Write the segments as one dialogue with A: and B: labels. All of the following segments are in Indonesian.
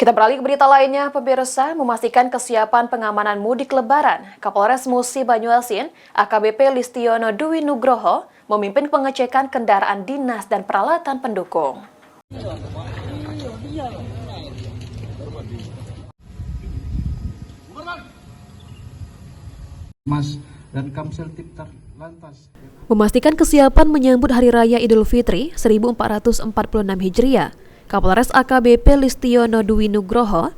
A: Kita beralih ke berita lainnya, pemirsa, memastikan kesiapan pengamanan mudik Lebaran. Kapolres Musi Banyuasin, AKBP Listiono Dwi Nugroho, memimpin pengecekan kendaraan dinas dan peralatan pendukung.
B: Mas dan Kamsel Tiptar Lantas.
C: Memastikan kesiapan menyambut Hari Raya Idul Fitri 1446 Hijriah, Kapolres AKBP Listiono Dwi Nugroho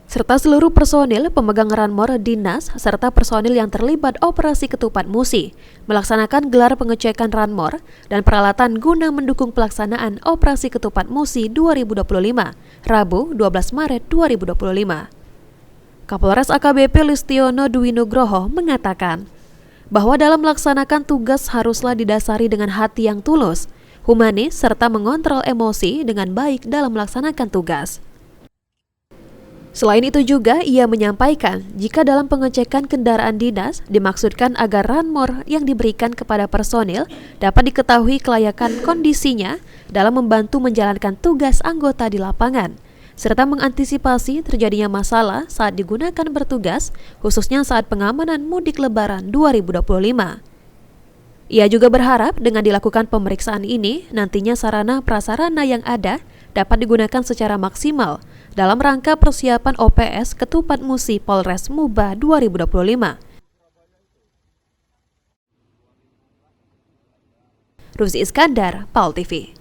C: serta seluruh personil pemegang ranmor dinas serta personil yang terlibat operasi Ketupat Musi melaksanakan gelar pengecekan ranmor dan peralatan guna mendukung pelaksanaan operasi Ketupat Musi 2025, Rabu 12 Maret 2025. Kapolres AKBP Listiono Dwi Nugroho mengatakan bahwa dalam melaksanakan tugas haruslah didasari dengan hati yang tulus, humanis, serta mengontrol emosi dengan baik dalam melaksanakan tugas. Selain itu juga ia menyampaikan jika dalam pengecekan kendaraan dinas dimaksudkan agar ranmor yang diberikan kepada personil dapat diketahui kelayakan kondisinya dalam membantu menjalankan tugas anggota di lapangan, serta mengantisipasi terjadinya masalah saat digunakan bertugas, khususnya saat pengamanan mudik Lebaran 2025. Ia juga berharap dengan dilakukan pemeriksaan ini, nantinya sarana prasarana yang ada dapat digunakan secara maksimal dalam rangka persiapan OPS Ketupat Musi Polres Muba 2025. Ruzi Iskandar, PAL TV.